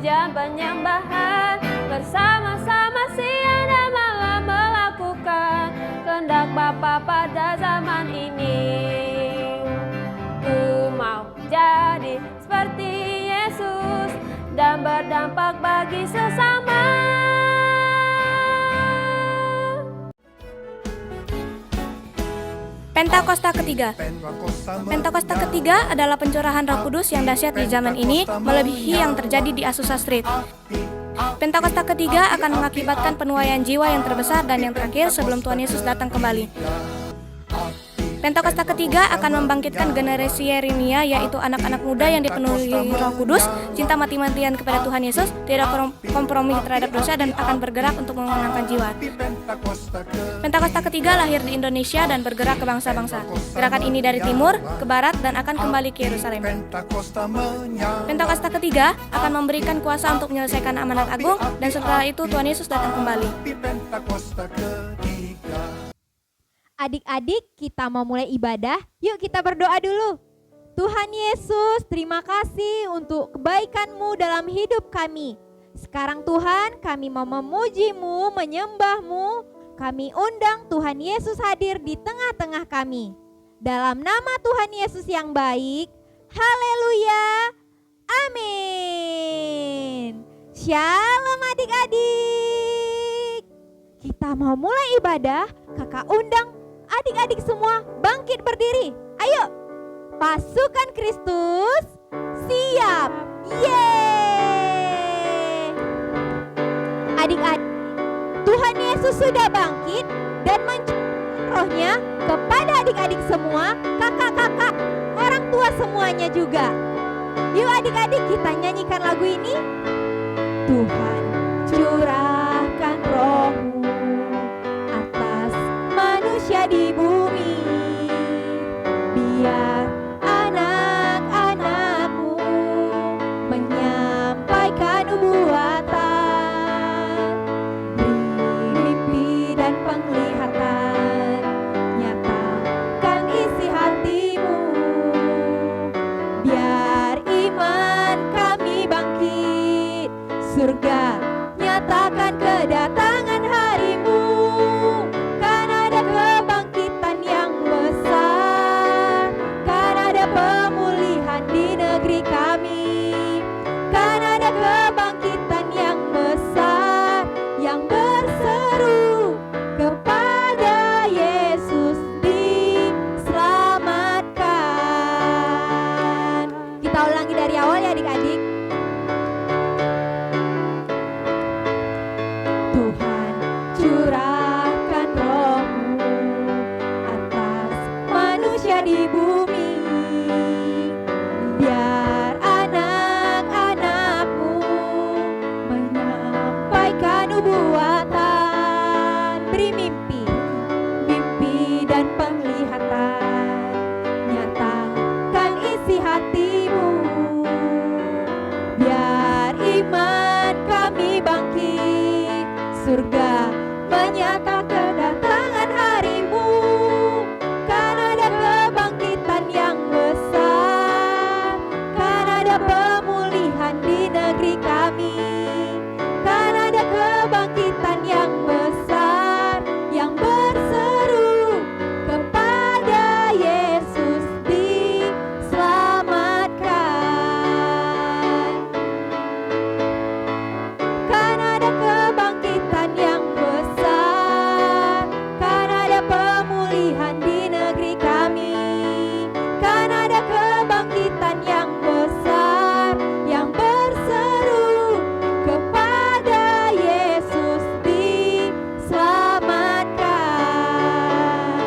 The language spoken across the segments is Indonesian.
puja penyembahan, bersama-sama siang dan malam melakukan kehendak Bapa pada zaman ini. Ku mau jadi seperti Yesus dan berdampak bagi sesama. Pentakosta ketiga. Pentakosta ketiga adalah pencurahan Roh Kudus yang dahsyat di zaman ini, melebihi yang terjadi di Azusa Street. Pentakosta ketiga akan mengakibatkan penuaian jiwa yang terbesar dan yang terakhir sebelum Tuhan Yesus datang kembali. Pentakosta ketiga akan membangkitkan generasi Yeremia, yaitu anak-anak muda yang dipenuhi Roh Kudus, cinta mati-matian kepada Tuhan Yesus, tidak kompromi terhadap dosa, dan akan bergerak untuk memenangkan jiwa. Pentakosta ketiga lahir di Indonesia dan bergerak ke bangsa-bangsa. Gerakan ini dari timur ke barat dan akan kembali ke Yerusalem. Pentakosta ketiga akan memberikan kuasa untuk menyelesaikan amanat agung, dan setelah itu Tuhan Yesus datang kembali. Adik-adik, kita mau mulai ibadah. Yuk kita berdoa dulu. Tuhan Yesus, terima kasih untuk kebaikan-Mu dalam hidup kami. Sekarang Tuhan, kami mau memuji-Mu, menyembah-Mu. Kami undang Tuhan Yesus hadir di tengah-tengah kami. Dalam nama Tuhan Yesus yang baik, haleluya, amin. Shalom adik-adik. Kita mau mulai ibadah, kakak undang adik-adik semua bangkit berdiri. Ayo, pasukan Kristus siap. Yeay. Adik-adik, Tuhan Yesus sudah bangkit dan mencurahkan rohnya kepada adik-adik semua, kakak-kakak, orang tua semuanya juga. Yuk adik-adik, kita nyanyikan lagu ini. Tuhan curahkan roh-Mu atas manusia di bumi, biar anak-anak-Mu menyampaikan nubuatan, beri mimpi dan penglihatan, nyatakan isi hati-Mu, biar iman kami bangkit, surga nyatakan kedatangan hari-Mu. Kan ada kebangkitan yang besar, kan ada pemulihan di negeri kami, kan ada kebangkitan yang besar yang berseru kepada Yesus diselamatkan. Kita ulangi dari awal ya adik-adik. Tuhan curahkan roh-Mu atas manusia di bumi, biar anak-anak-Mu menyampaikan nubuatan, beri mimpi dan penglihatan, nyatakan isi hati-Mu, biar iman kami bangkit, surga menyatakan kedatangan hari-Mu. Kan ada kebangkitan yang besar, kan ada pemulihan di negeri kami, kan ada kebangkitan yang besar yang berseru kepada Yesus diselamatkan. Kan ada kebangkitan yang besar, kan ada pemulihan di negeri kami, kan ada kebangkitan yang besar yang berseru kepada Yesus diselamatkan.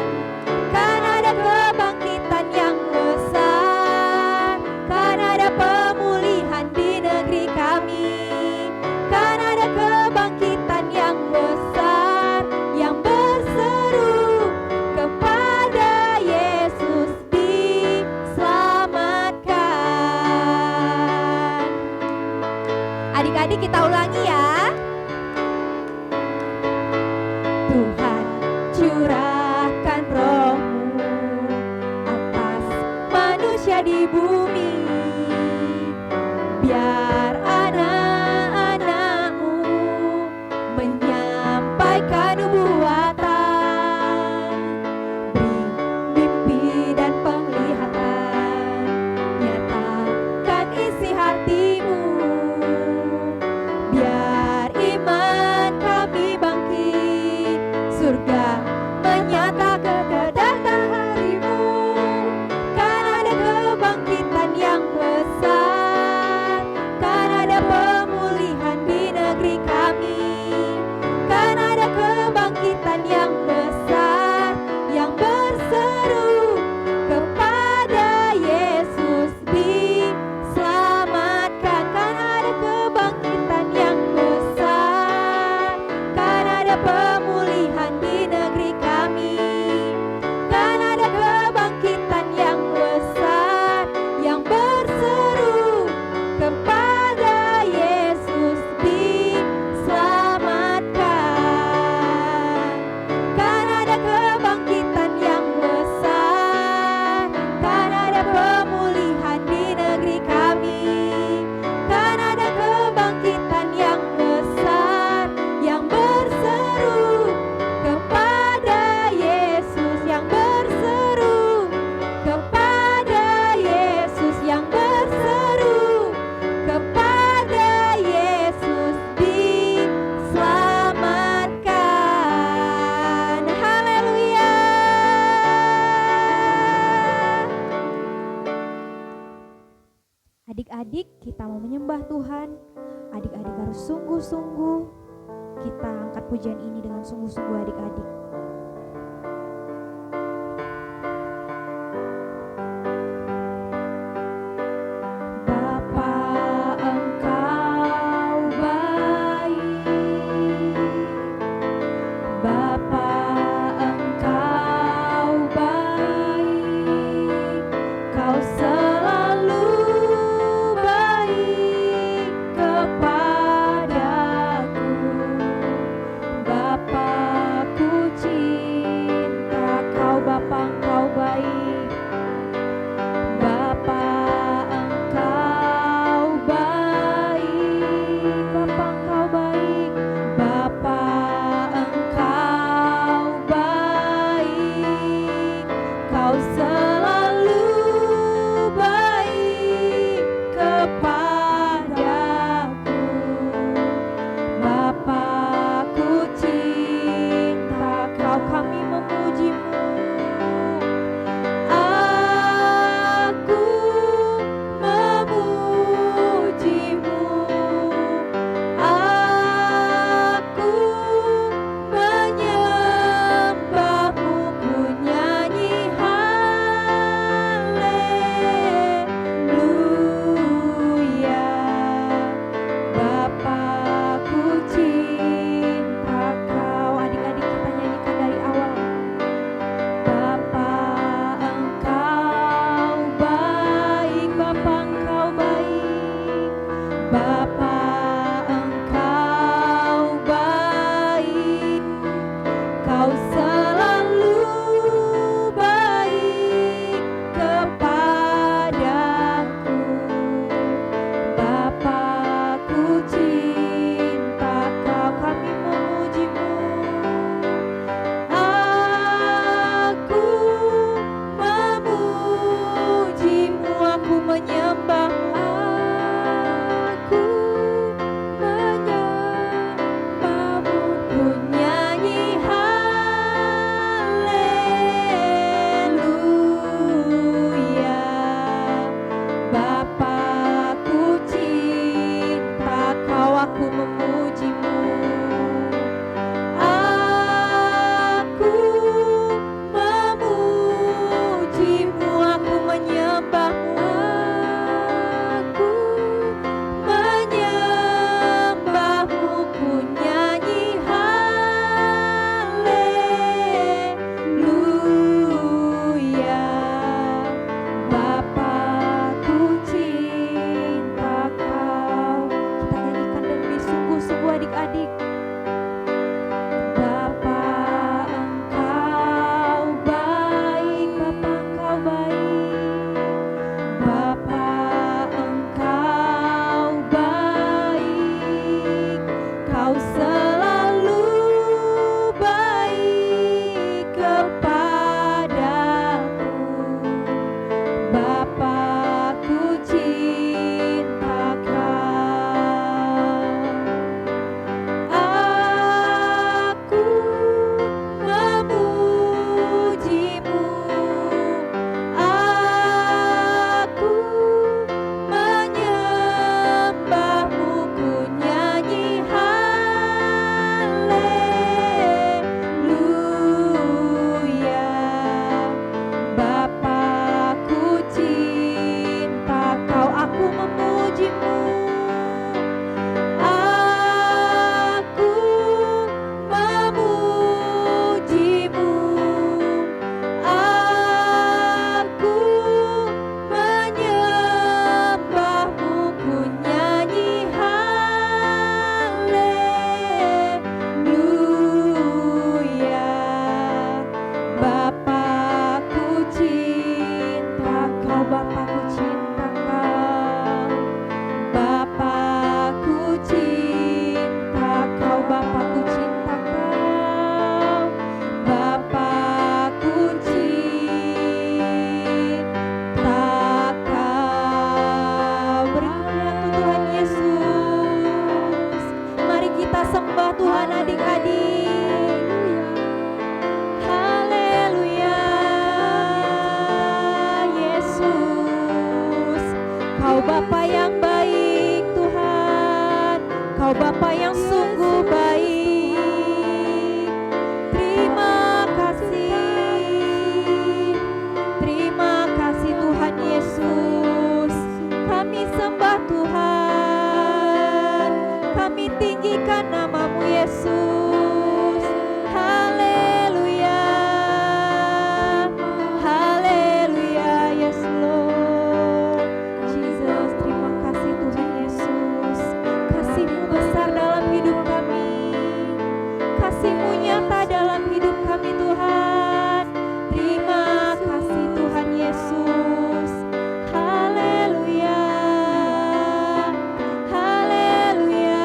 Kan ada kebangkitan yang besar, kan ada pemulihan di negeri kami, kan ada kebangkitan yang besar yang berseru kepada Yesus diselamatkan. Adik-adik kita ulangi ya. Tuhan curahkan roh-Mu atas manusia di bumi, biar anak mau menyembah Tuhan, adik-adik harus sungguh-sungguh. Kita angkat pujian ini dengan sungguh-sungguh adik-adik. Bapa, Engkau baik. Bapa, Engkau baik. Kau selalu baik kepadaku. Bapa, ku Engkau Bapa yang sungguh baik. Terima kasih Tuhan Yesus. Kami sembah Tuhan, kami tinggikan nama-Mu Yesus. Haleluya, haleluya, yes Lord Jesus. Terima kasih Tuhan Yesus, kasih-Mu besar dalam hidup kami, kasih-Mu nyata dalam hidup kami Tuhan. Terima kasih Tuhan Yesus. Haleluya, haleluya,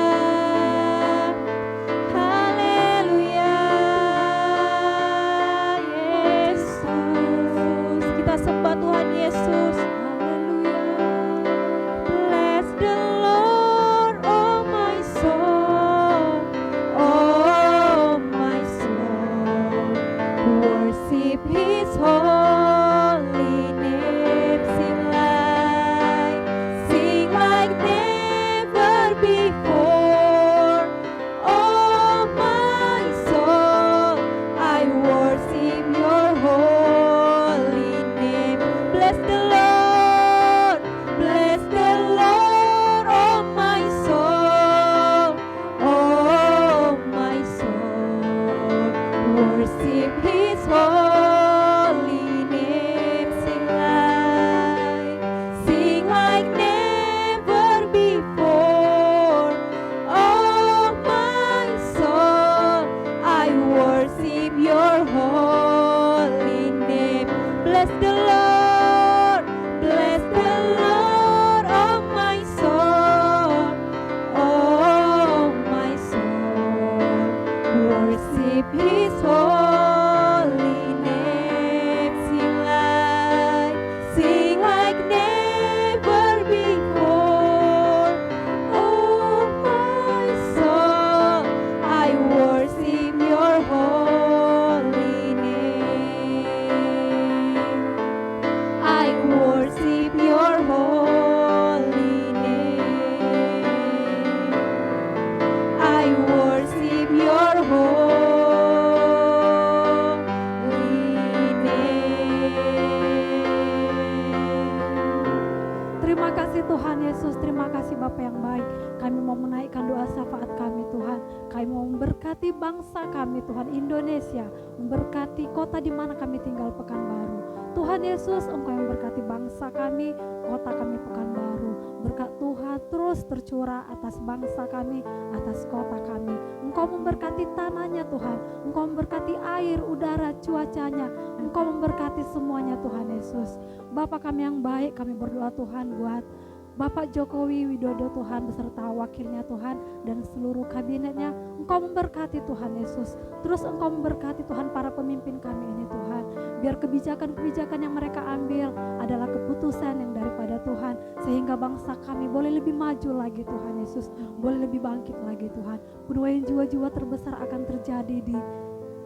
haleluya, Yesus. Kita sembah Tuhan Yesus. Bless the Lord, oh my soul, oh my soul. Worship His holy name. Sing like never before. Oh my soul, I worship Your holy name. Bless the Lord, oh my soul, oh my soul. Worship His holy name. Sing like never before. Oh my soul, I worship Your holy name. Bless the Lord, oh my soul, oh my soul. Worship His holy name. Sing like never before. Oh my soul, I worship Your holy name. I worship Your holy name. I worship Your holy name. Terima kasih Tuhan Yesus, terima kasih Bapa yang baik. Kami mau menaikkan doa syafaat kami Tuhan. Kami mau memberkati bangsa kami Tuhan Indonesia, memberkati kota di mana kami tinggal Pekanbaru. Tuhan Yesus, Engkau yang berkati bangsa kami, kota kami Pekanbaru. Berkat Tuhan terus tercurah atas bangsa kami, atas kota kami. Engkau memberkati tanahnya Tuhan, Engkau memberkati air, udara, cuacanya. Engkau memberkati semuanya Tuhan Yesus. Bapa kami yang baik, kami berdoa Tuhan buat Bapak Jokowi Widodo Tuhan beserta wakilnya Tuhan dan seluruh kabinetnya. Engkau memberkati Tuhan Yesus. Terus Engkau memberkati Tuhan para pemimpin kami ini Tuhan. Biar kebijakan-kebijakan yang mereka ambil adalah keputusan yang daripada Tuhan, sehingga bangsa kami boleh lebih maju lagi Tuhan Yesus, boleh lebih bangkit lagi Tuhan. Penuaian jiwa-jiwa terbesar akan terjadi di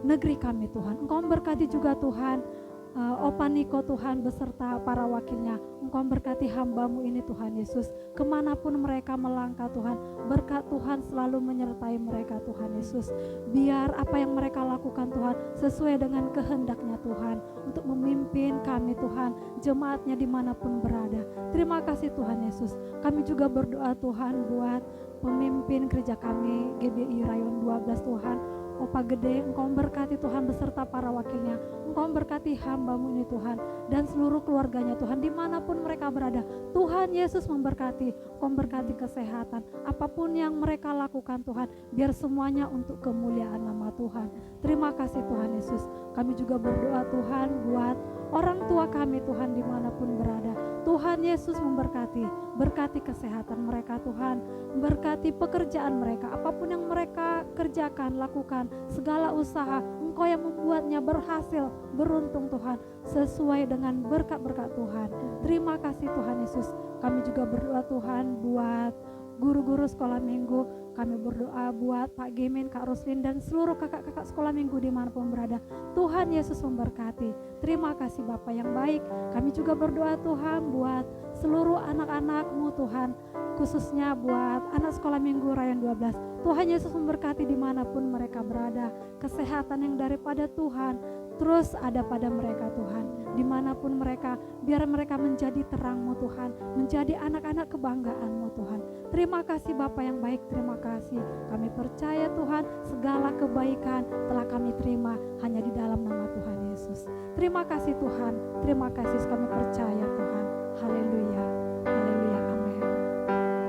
negeri kami Tuhan. Engkau memberkati juga Tuhan Opa Niko Tuhan beserta para wakilnya. Engkau memberkati hamba-Mu ini Tuhan Yesus, kemanapun mereka melangkah Tuhan, berkat Tuhan selalu menyertai mereka Tuhan Yesus. Biar apa yang mereka lakukan Tuhan sesuai dengan kehendak-Nya Tuhan, untuk memimpin kami Tuhan, jemaatnya dimanapun berada. Terima kasih Tuhan Yesus. Kami juga berdoa Tuhan buat pemimpin gereja kami GBI Rayon 12 Tuhan. Opa Gede, Engkau memberkati Tuhan beserta para wakilnya. Engkau memberkati hamba-Mu ini Tuhan dan seluruh keluarganya Tuhan dimanapun mereka berada. Tuhan Yesus memberkati, Engkau memberkati kesehatan. Apapun yang mereka lakukan Tuhan, biar semuanya untuk kemuliaan nama Tuhan. Terima kasih Tuhan Yesus. Kami juga berdoa Tuhan buat orang tua kami Tuhan dimanapun berada. Tuhan Yesus memberkati, berkati kesehatan mereka Tuhan, berkati pekerjaan mereka, apapun yang mereka kerjakan, lakukan, segala usaha, Engkau yang membuatnya berhasil, beruntung Tuhan, sesuai dengan berkat-berkat Tuhan. Terima kasih Tuhan Yesus. Kami juga berdoa Tuhan buat guru-guru sekolah minggu. Kami berdoa buat Pak Gemin, Kak Roslin, dan seluruh kakak-kakak sekolah minggu dimanapun berada. Tuhan Yesus memberkati. Terima kasih Bapa yang baik. Kami juga berdoa Tuhan buat seluruh anak-anak-Mu Tuhan. khususnya buat anak sekolah minggu Rayon 12. Tuhan Yesus memberkati dimanapun mereka berada. Kesehatan yang daripada Tuhan terus ada pada mereka Tuhan. Dimanapun mereka, biar mereka menjadi terang-Mu Tuhan, menjadi anak-anak kebanggaan-Mu Tuhan. Terima kasih Bapa yang baik, terima kasih. Kami percaya Tuhan, segala kebaikan telah kami terima hanya di dalam nama Tuhan Yesus. Terima kasih Tuhan, terima kasih kami percaya Tuhan. Haleluya, haleluya, amin.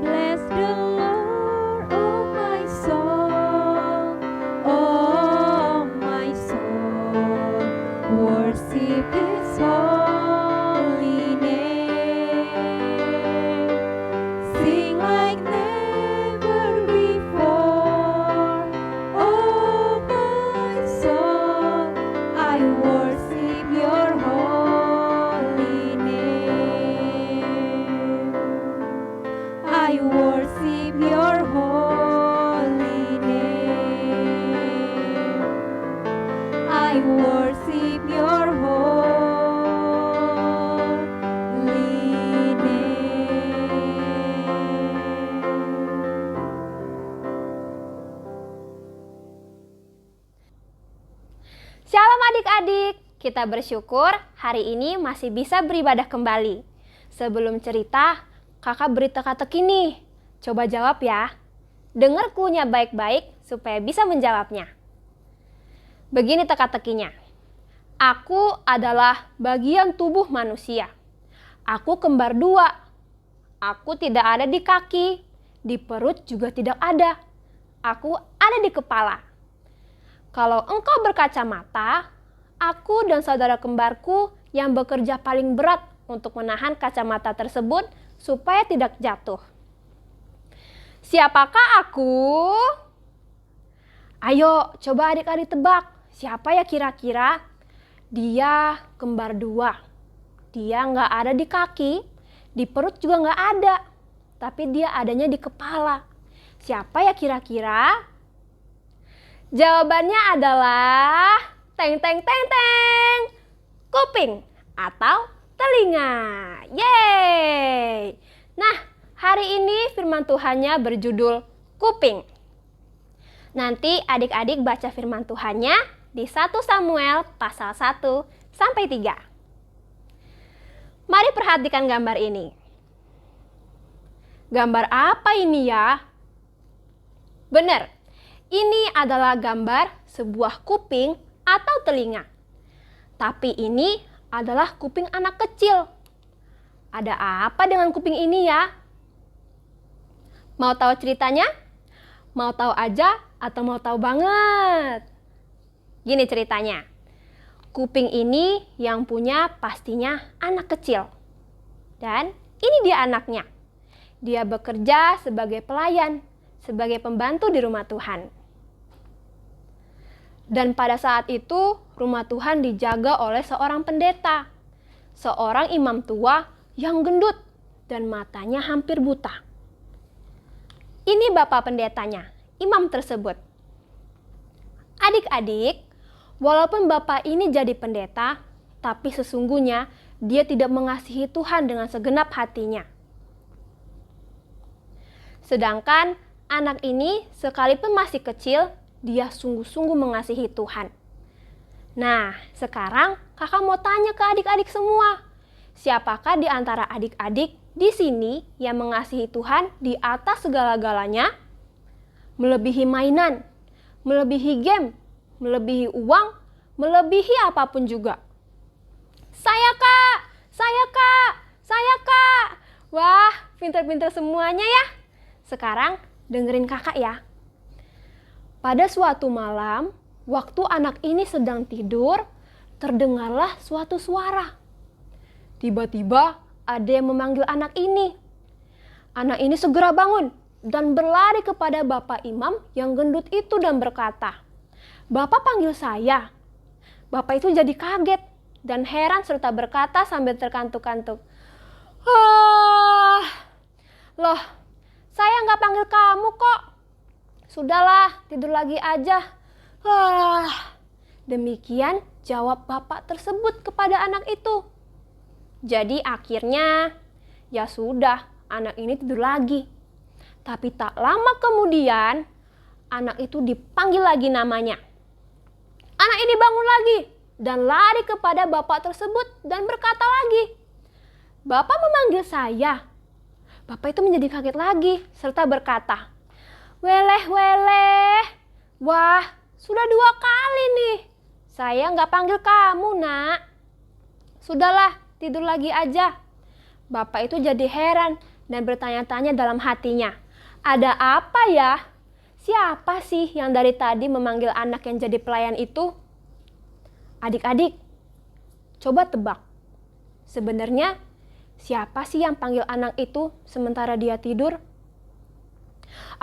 Bless the Lord, oh my soul, oh my soul, worship His holy name. Sing like never before, oh my soul, I worship Your holy name. I worship Your holy name. I worship Your holy name. Shalom adik-adik, kita bersyukur hari ini masih bisa beribadah kembali. Sebelum cerita, kakak beri teka-teki nih. Coba jawab ya. Dengar cluenya baik-baik supaya bisa menjawabnya. Begini teka-tekinya. Aku adalah bagian tubuh manusia. Aku kembar dua. Aku tidak ada di kaki, di perut juga tidak ada. Aku ada di kepala. Kalau engkau berkacamata, aku dan saudara kembarku yang bekerja paling berat untuk menahan kacamata tersebut supaya tidak jatuh. Siapakah aku? Ayo, coba adik-adik tebak. Siapa ya kira-kira? Dia kembar dua. Dia nggak ada di kaki, di perut juga nggak ada. Tapi dia adanya di kepala. Siapa ya kira-kira? Jawabannya adalah teng teng teng teng. Kuping atau telinga. Yeay! Nah, hari ini firman Tuhannya berjudul kuping. Nanti adik-adik baca firman Tuhannya di 1 Samuel pasal 1 sampai 3. Mari perhatikan gambar ini. Gambar apa ini ya? Benar, ini adalah gambar sebuah kuping atau telinga. Tapi ini adalah kuping anak kecil. Ada apa dengan kuping ini ya? Mau tahu ceritanya? Mau tahu aja atau mau tahu banget? Gini ceritanya. Kuping ini yang punya pastinya anak kecil. Dan ini dia anaknya. Dia bekerja sebagai pelayan, sebagai pembantu di rumah Tuhan. Dan pada saat itu rumah Tuhan dijaga oleh seorang pendeta. Seorang imam tua yang gendut dan matanya hampir buta. Ini bapak pendetanya, imam tersebut. Adik-adik, walaupun bapak ini jadi pendeta, tapi sesungguhnya dia tidak mengasihi Tuhan dengan segenap hatinya. Sedangkan anak ini sekalipun masih kecil, dia sungguh-sungguh mengasihi Tuhan. Nah, sekarang kakak mau tanya ke adik-adik semua. Siapakah di antara adik-adik di sini yang mengasihi Tuhan di atas segala-galanya? Melebihi mainan, melebihi game, melebihi uang, melebihi apapun juga. Saya kak, saya kak, saya kak. Wah, pinter-pinter semuanya ya. Sekarang dengerin kakak ya. Pada suatu malam, waktu anak ini sedang tidur, terdengarlah suatu suara. Tiba-tiba ada yang memanggil anak ini. Anak ini segera bangun dan berlari kepada bapak imam yang gendut itu dan berkata, "Bapak panggil saya." Bapak itu jadi kaget dan heran serta berkata sambil terkantuk-kantuk, "Loh, saya nggak panggil kamu kok. Sudahlah, tidur lagi aja." Demikian jawab bapak tersebut kepada anak itu. Jadi akhirnya, ya sudah, anak ini tidur lagi. Tapi tak lama kemudian, anak itu dipanggil lagi namanya. Anak ini bangun lagi dan lari kepada bapak tersebut dan berkata lagi, "Bapak memanggil saya." Bapak itu menjadi kaget lagi serta berkata, "Weleh, wah sudah 2 kali nih. Saya nggak panggil kamu, Nak. Sudahlah, tidur lagi aja." Bapak itu jadi heran dan bertanya-tanya dalam hatinya, "Ada apa ya? Siapa sih yang dari tadi memanggil anak yang jadi pelayan itu?" Adik-adik, coba tebak. Sebenarnya siapa sih yang panggil anak itu sementara dia tidur?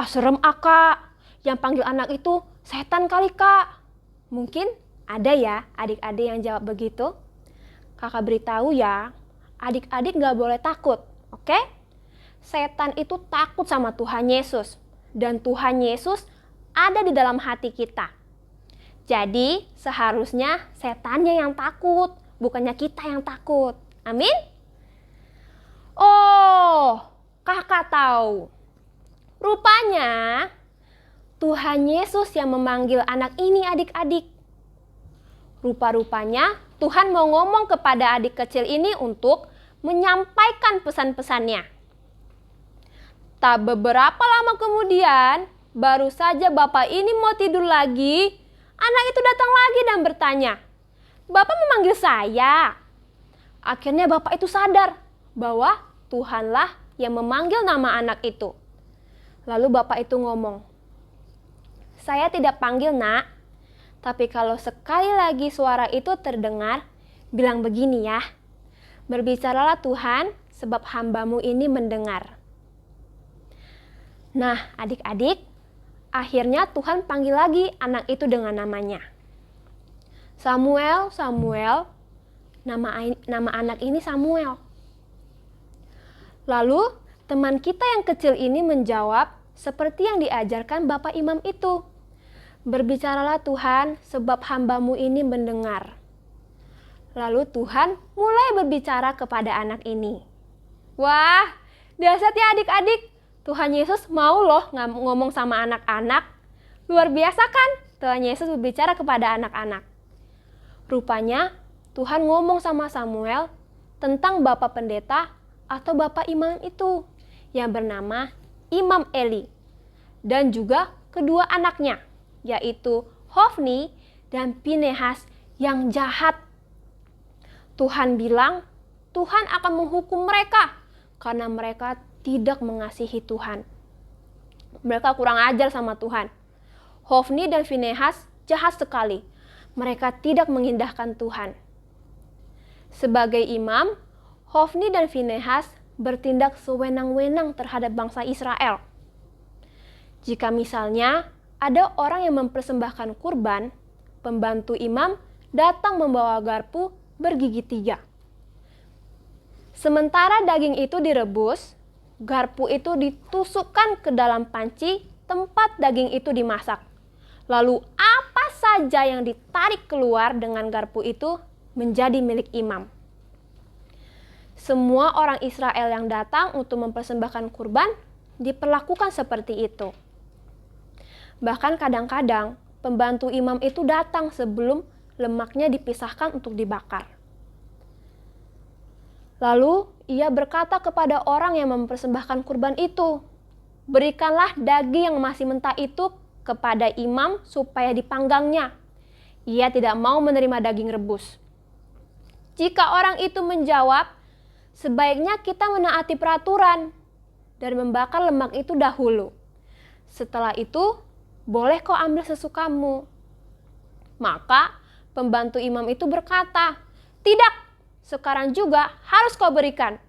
Serem Kak. Yang panggil anak itu setan kali, Kak. Mungkin ada ya adik-adik yang jawab begitu. Kakak beritahu ya, adik-adik gak boleh takut, oke? Setan itu takut sama Tuhan Yesus. Dan Tuhan Yesus ada di dalam hati kita. Jadi seharusnya setannya yang takut, bukannya kita yang takut. Amin? Oh, kakak tahu. Rupanya Tuhan Yesus yang memanggil anak ini adik-adik. Rupa-rupanya Tuhan mau ngomong kepada adik kecil ini untuk menyampaikan pesan-pesannya. Tak beberapa lama kemudian, baru saja bapak ini mau tidur lagi, anak itu datang lagi dan bertanya, "Bapak memanggil saya." Akhirnya bapak itu sadar bahwa Tuhanlah yang memanggil nama anak itu. Lalu bapak itu ngomong, "Saya tidak panggil, Nak. Tapi kalau sekali lagi suara itu terdengar, bilang begini ya, 'Berbicaralah Tuhan, sebab hamba-Mu ini mendengar.'" Nah, adik-adik, akhirnya Tuhan panggil lagi anak itu dengan namanya. "Samuel, Samuel." Nama anak ini Samuel. Lalu teman kita yang kecil ini menjawab seperti yang diajarkan Bapak Imam itu. "Berbicaralah Tuhan, sebab hamba-Mu ini mendengar." Lalu Tuhan mulai berbicara kepada anak ini. Wah, dahsyat ya adik-adik. Tuhan Yesus mau loh ngomong sama anak-anak. Luar biasa kan? Tuhan Yesus berbicara kepada anak-anak. Rupanya Tuhan ngomong sama Samuel tentang Bapak Pendeta atau Bapak Imam itu yang bernama Imam Eli. Dan juga kedua anaknya, yaitu Hofni dan Pinehas yang jahat. Tuhan bilang Tuhan akan menghukum mereka karena mereka tidak mengasihi Tuhan. Mereka kurang ajar sama Tuhan. Hofni dan Finehas jahat sekali. Mereka tidak mengindahkan Tuhan. Sebagai imam, Hofni dan Finehas bertindak sewenang-wenang terhadap bangsa Israel. Jika misalnya ada orang yang mempersembahkan kurban, pembantu imam datang membawa garpu bergigi 3. Sementara daging itu direbus, garpu itu ditusukkan ke dalam panci tempat daging itu dimasak. Lalu apa saja yang ditarik keluar dengan garpu itu menjadi milik imam. Semua orang Israel yang datang untuk mempersembahkan kurban diperlakukan seperti itu. Bahkan kadang-kadang pembantu imam itu datang sebelum lemaknya dipisahkan untuk dibakar. Lalu ia berkata kepada orang yang mempersembahkan kurban itu, "Berikanlah daging yang masih mentah itu kepada imam supaya dipanggangnya." Ia tidak mau menerima daging rebus. Jika orang itu menjawab, "Sebaiknya kita menaati peraturan dan membakar lemak itu dahulu. Setelah itu, boleh kau ambil sesukamu." Maka pembantu imam itu berkata, "Tidak, sekarang juga harus kau berikan.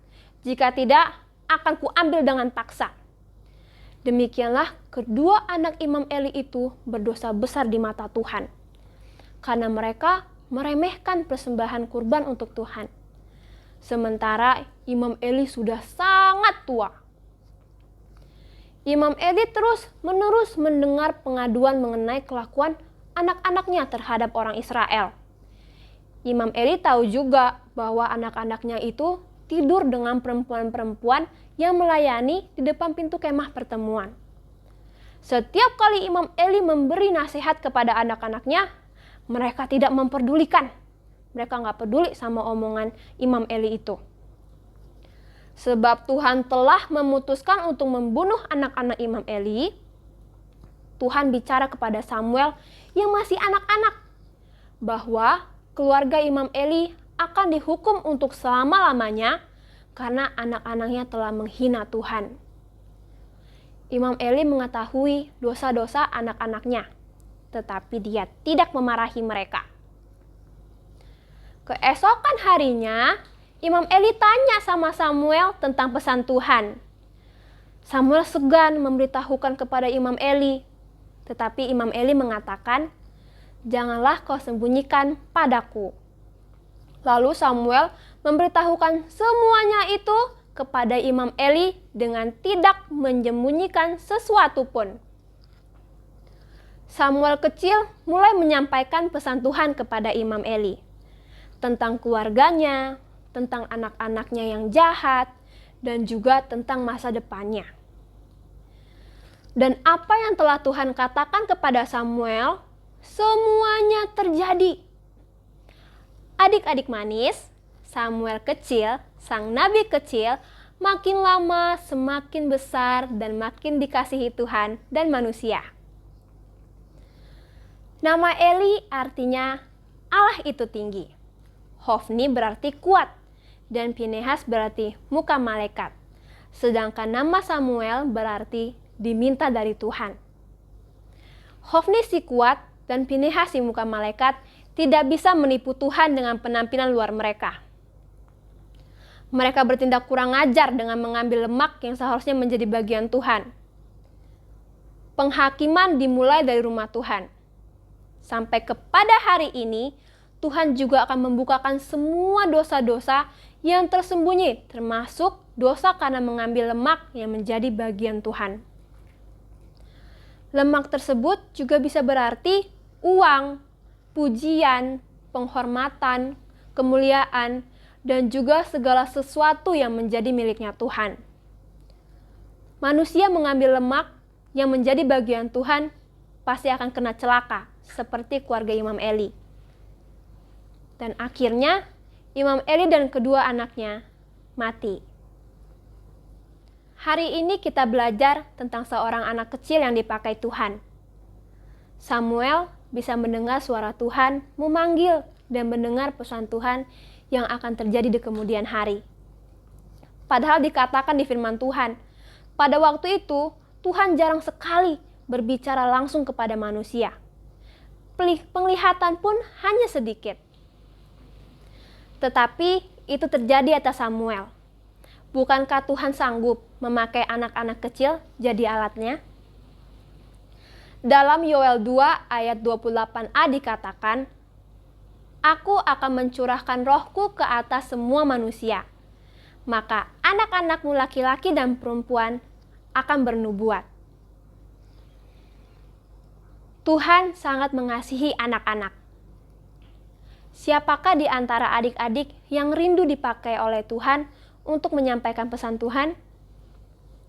Jika tidak, akan kuambil dengan paksa." Demikianlah kedua anak Imam Eli itu berdosa besar di mata Tuhan. Karena mereka meremehkan persembahan kurban untuk Tuhan. Sementara Imam Eli sudah sangat tua. Imam Eli terus-menerus mendengar pengaduan mengenai kelakuan anak-anaknya terhadap orang Israel. Imam Eli tahu juga bahwa anak-anaknya itu tidur dengan perempuan-perempuan yang melayani di depan pintu kemah pertemuan. Setiap kali Imam Eli memberi nasihat kepada anak-anaknya, mereka tidak memperdulikan. Mereka nggak peduli sama omongan Imam Eli itu. Sebab Tuhan telah memutuskan untuk membunuh anak-anak Imam Eli, Tuhan bicara kepada Samuel yang masih anak-anak, bahwa keluarga Imam Eli akan dihukum untuk selama-lamanya karena anak-anaknya telah menghina Tuhan. Imam Eli mengetahui dosa-dosa anak-anaknya, tetapi dia tidak memarahi mereka. Keesokan harinya, Imam Eli tanya sama Samuel tentang pesan Tuhan. Samuel segan memberitahukan kepada Imam Eli, tetapi Imam Eli mengatakan, "Janganlah kau sembunyikan padaku." Lalu Samuel memberitahukan semuanya itu kepada Imam Eli dengan tidak menyembunyikan sesuatu pun. Samuel kecil mulai menyampaikan pesan Tuhan kepada Imam Eli tentang keluarganya, tentang anak-anaknya yang jahat, dan juga tentang masa depannya. Dan apa yang telah Tuhan katakan kepada Samuel, semuanya terjadi. Adik-adik manis, Samuel kecil, sang nabi kecil, makin lama semakin besar dan makin dikasihi Tuhan dan manusia. Nama Eli artinya Allah itu tinggi. Hofni berarti kuat dan Pinehas berarti muka malaikat. Sedangkan nama Samuel berarti diminta dari Tuhan. Hofni si kuat dan Pinehas si muka malaikat tidak bisa menipu Tuhan dengan penampilan luar mereka. Mereka bertindak kurang ajar dengan mengambil lemak yang seharusnya menjadi bagian Tuhan. Penghakiman dimulai dari rumah Tuhan. Sampai kepada hari ini, Tuhan juga akan membukakan semua dosa-dosa yang tersembunyi, termasuk dosa karena mengambil lemak yang menjadi bagian Tuhan. Lemak tersebut juga bisa berarti uang, pujian, penghormatan, kemuliaan, dan juga segala sesuatu yang menjadi miliknya Tuhan. Manusia mengambil lemak yang menjadi bagian Tuhan pasti akan kena celaka, seperti keluarga Imam Eli. Dan akhirnya Imam Eli dan kedua anaknya mati. Hari ini kita belajar tentang seorang anak kecil yang dipakai Tuhan. Samuel bisa mendengar suara Tuhan memanggil dan mendengar pesan Tuhan yang akan terjadi di kemudian hari. Padahal dikatakan di firman Tuhan, pada waktu itu Tuhan jarang sekali berbicara langsung kepada manusia. Penglihatan pun hanya sedikit. Tetapi itu terjadi atas Samuel. Bukankah Tuhan sanggup memakai anak-anak kecil jadi alatnya? Dalam Yoel 2 ayat 28a dikatakan, "Aku akan mencurahkan rohku ke atas semua manusia. Maka anak-anakmu laki-laki dan perempuan akan bernubuat." Tuhan sangat mengasihi anak-anak. Siapakah di antara adik-adik yang rindu dipakai oleh Tuhan untuk menyampaikan pesan Tuhan?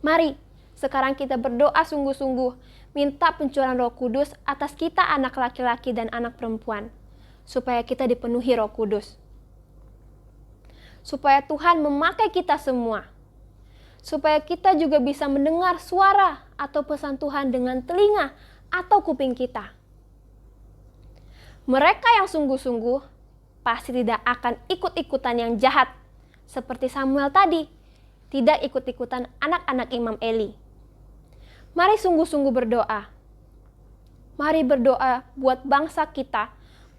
Mari, sekarang kita berdoa sungguh-sungguh, minta pencurahan Roh Kudus atas kita anak laki-laki dan anak perempuan, supaya kita dipenuhi Roh Kudus. Supaya Tuhan memakai kita semua. Supaya kita juga bisa mendengar suara atau pesan Tuhan dengan telinga atau kuping kita. Mereka yang sungguh-sungguh pasti tidak akan ikut-ikutan yang jahat. Seperti Samuel tadi, tidak ikut-ikutan anak-anak Imam Eli. Mari sungguh-sungguh berdoa. Mari berdoa buat bangsa kita,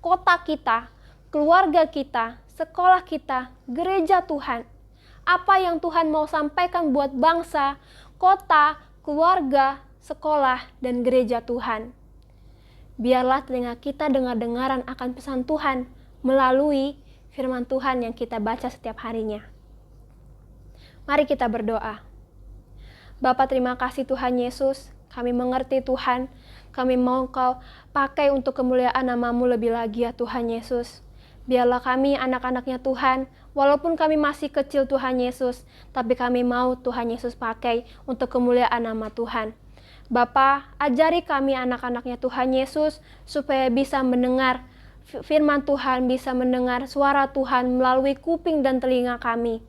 kota kita, keluarga kita, sekolah kita, gereja Tuhan. Apa yang Tuhan mau sampaikan buat bangsa, kota, keluarga, sekolah, dan gereja Tuhan. Biarlah telinga kita dengar-dengaran akan pesan Tuhan melalui firman Tuhan yang kita baca setiap harinya. Mari kita berdoa. Bapa, terima kasih Tuhan Yesus. Kami mengerti Tuhan. Kami mau Kau pakai untuk kemuliaan nama-Mu lebih lagi ya Tuhan Yesus. Biarlah kami anak-anaknya Tuhan, walaupun kami masih kecil Tuhan Yesus, tapi kami mau Tuhan Yesus pakai untuk kemuliaan nama Tuhan. Bapa, ajari kami anak-anaknya Tuhan Yesus supaya bisa mendengar firman Tuhan, bisa mendengar suara Tuhan melalui kuping dan telinga kami.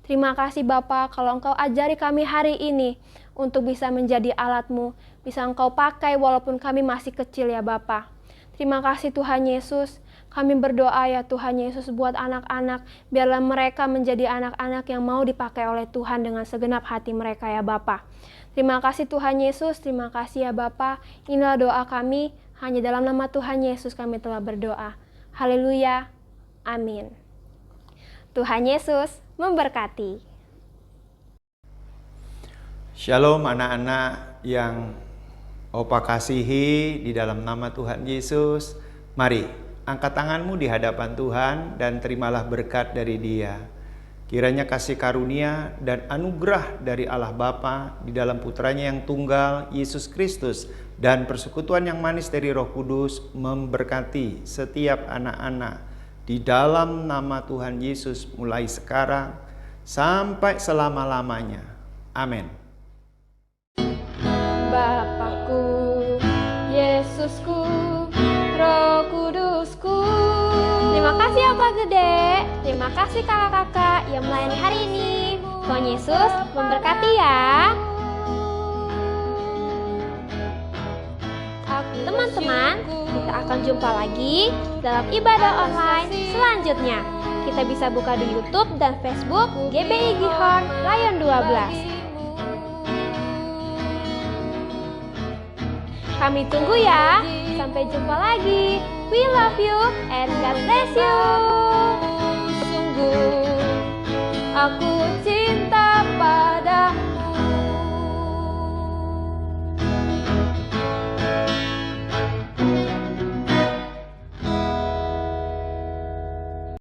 Terima kasih Bapa kalau Engkau ajari kami hari ini untuk bisa menjadi alat-Mu, bisa Engkau pakai walaupun kami masih kecil ya Bapa. Terima kasih Tuhan Yesus. Kami berdoa ya Tuhan Yesus buat anak-anak, biarlah mereka menjadi anak-anak yang mau dipakai oleh Tuhan dengan segenap hati mereka ya Bapa. Terima kasih Tuhan Yesus, terima kasih ya Bapa. Inilah doa kami, hanya dalam nama Tuhan Yesus kami telah berdoa. Haleluya, amin. Tuhan Yesus memberkati. Shalom anak-anak yang Opa kasihi di dalam nama Tuhan Yesus. Mari angkat tanganmu di hadapan Tuhan dan terimalah berkat dari Dia. Kiranya kasih karunia dan anugerah dari Allah Bapa di dalam putranya yang tunggal, Yesus Kristus, dan persekutuan yang manis dari Roh Kudus memberkati setiap anak-anak di dalam nama Tuhan Yesus mulai sekarang sampai selama-lamanya. Amin. Bapakku, Yesusku, Roh Kudusku. Terima kasih Opa Gede, terima kasih kakak-kakak yang melayani hari ini. Tuhan Yesus memberkati ya. Teman-teman, kita akan jumpa lagi dalam ibadah online selanjutnya. Kita bisa buka di YouTube dan Facebook GBI Gihon Rayon 12. Kami tunggu ya. Sampai jumpa lagi. We love you and God bless you. Sungguh aku